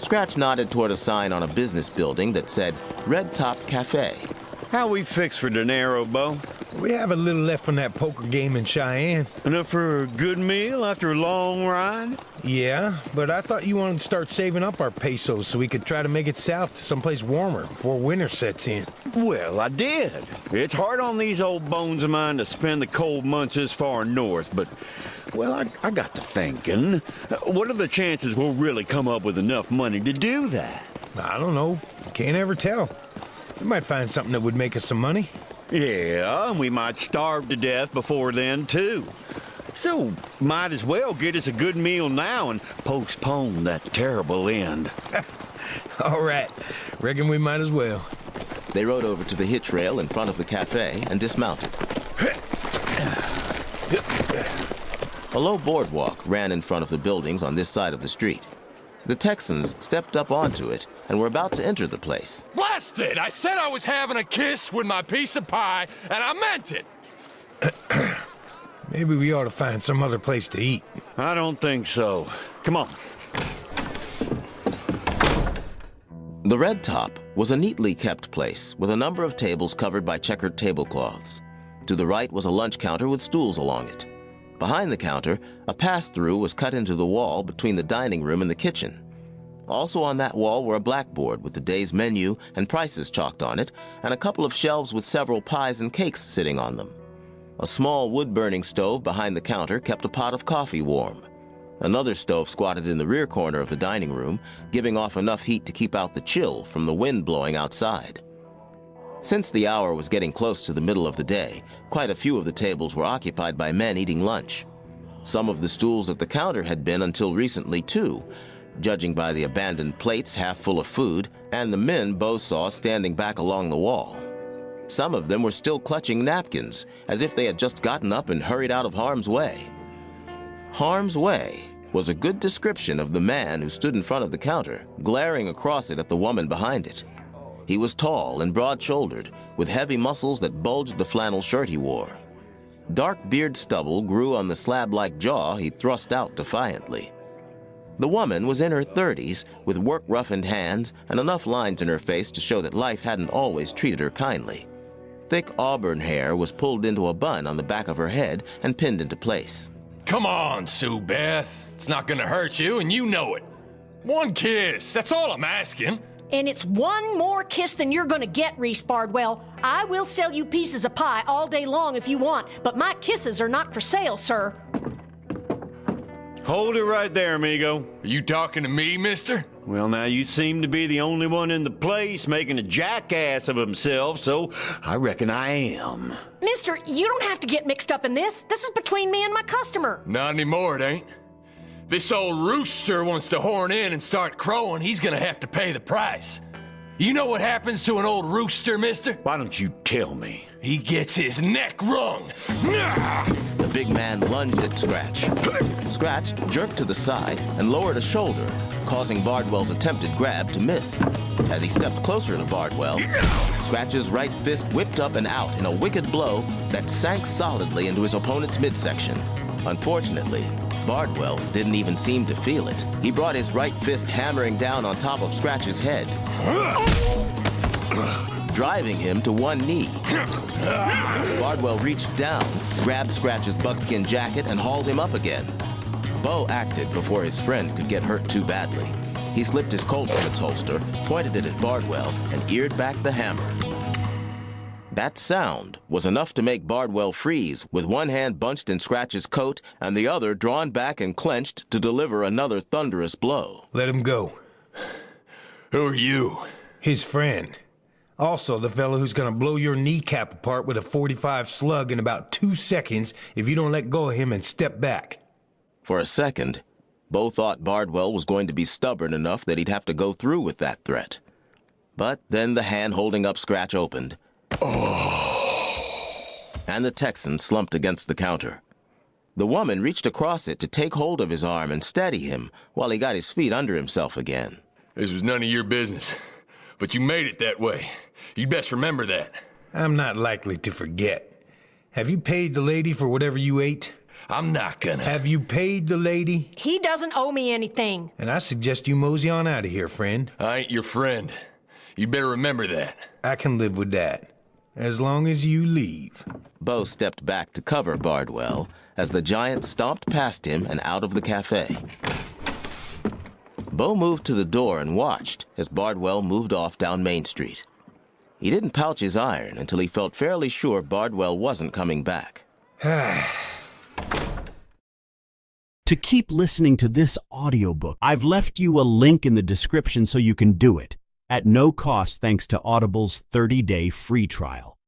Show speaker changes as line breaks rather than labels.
Scratch nodded toward a sign on a business building that said Red Top Cafe.
How we fix for dinero, Bo?
We have a little left from that poker game in Cheyenne.
Enough for a good meal after a long ride?
Yeah, but I thought you wanted to start saving up our pesos so we could try to make it south to someplace warmer before winter sets in.
Well, I did. It's hard on these old bones of mine to spend the cold months this far north, but, well, I got to thinking. What are the chances we'll really come up with enough money to do that?
I don't know. Can't ever tell. We might find something that would make us some money.
Yeah, and we might starve to death before then, too. So, might as well get us a good meal now and postpone that terrible end.
All right. Reckon we might as well.
They rode over to the hitch rail in front of the cafe and dismounted. A low boardwalk ran in front of the buildings on this side of the street. The Texans stepped up onto it and were about to enter the place.
Blasted! I said I was having a kiss with my piece of pie, and I meant it!
Maybe we ought to find some other place to eat.
I don't think so. Come on.
The Red Top was a neatly kept place with a number of tables covered by checkered tablecloths. To the right was a lunch counter with stools along it. Behind the counter, a pass-through was cut into the wall between the dining room and the kitchen. Also on that wall were a blackboard with the day's menu and prices chalked on it, and a couple of shelves with several pies and cakes sitting on them. A small wood-burning stove behind the counter kept a pot of coffee warm. Another stove squatted in the rear corner of the dining room, giving off enough heat to keep out the chill from the wind blowing outside. Since the hour was getting close to the middle of the day, quite a few of the tables were occupied by men eating lunch. Some of the stools at the counter had been until recently, too, judging by the abandoned plates half full of food and the men Bo saw standing back along the wall. Some of them were still clutching napkins, as if they had just gotten up and hurried out of harm's way. Harm's way was a good description of the man who stood in front of the counter, glaring across it at the woman behind it. He was tall and broad-shouldered, with heavy muscles that bulged the flannel shirt he wore. Dark beard stubble grew on the slab-like jaw he thrust out defiantly. The woman was in her 30s, with work-roughened hands and enough lines in her face to show that life hadn't always treated her kindly. Thick auburn hair was pulled into a bun on the back of her head and pinned into place.
Come on, Sue Beth. It's not gonna hurt you, and you know it. One kiss, that's all I'm asking.
And it's one more kiss than you're gonna get, Reese Bardwell. I will sell you pieces of pie all day long if you want, but my kisses are not for sale, sir.
Hold it right there, amigo.
Are you talking to me, mister?
Well, now, you seem to be the only one in the place making a jackass of himself, so I reckon I am.
Mister, you don't have to get mixed up in this. This is between me and my customer.
Not anymore, it ain't. This old rooster wants to horn in and start crowing, he's gonna have to pay the price. You know what happens to an old rooster, mister?
Why don't you tell me?
He gets his neck wrung.
The big man lunged at Scratch. Scratch jerked to the side and lowered a shoulder, causing Bardwell's attempted grab to miss. As he stepped closer to Bardwell, Scratch's right fist whipped up and out in a wicked blow that sank solidly into his opponent's midsection. Unfortunately, Bardwell didn't even seem to feel it. He brought his right fist hammering down on top of Scratch's head, driving him to one knee. Bardwell reached down, grabbed Scratch's buckskin jacket, and hauled him up again. Bo acted before his friend could get hurt too badly. He slipped his Colt from its holster, pointed it at Bardwell, and eared back the hammer. That sound was enough to make Bardwell freeze, with one hand bunched in Scratch's coat and the other drawn back and clenched to deliver another thunderous blow.
Let him go.
Who are you?
His friend. Also the fellow who's gonna blow your kneecap apart with a .45 slug in about 2 seconds if you don't let go of him and step back.
For a second, Bo thought Bardwell was going to be stubborn enough that he'd have to go through with that threat. But then the hand holding up Scratch opened, and the Texan slumped against the counter. The woman reached across it to take hold of his arm and steady him while he got his feet under himself again.
This was none of your business, but you made it that way. You'd best remember that.
I'm not likely to forget. Have you paid the lady for whatever you ate?
I'm not gonna.
Have you paid the lady?
He doesn't owe me anything.
And I suggest you mosey on out of here, friend.
I ain't your friend. You better remember that.
I can live with that. As long as you leave.
Bo stepped back to cover Bardwell as the giant stomped past him and out of the cafe. Bo moved to the door and watched as Bardwell moved off down Main Street. He didn't pouch his iron until he felt fairly sure Bardwell wasn't coming back.
To keep listening to this audiobook, I've left you a link in the description so you can do it, at no cost thanks to Audible's 30-day free trial.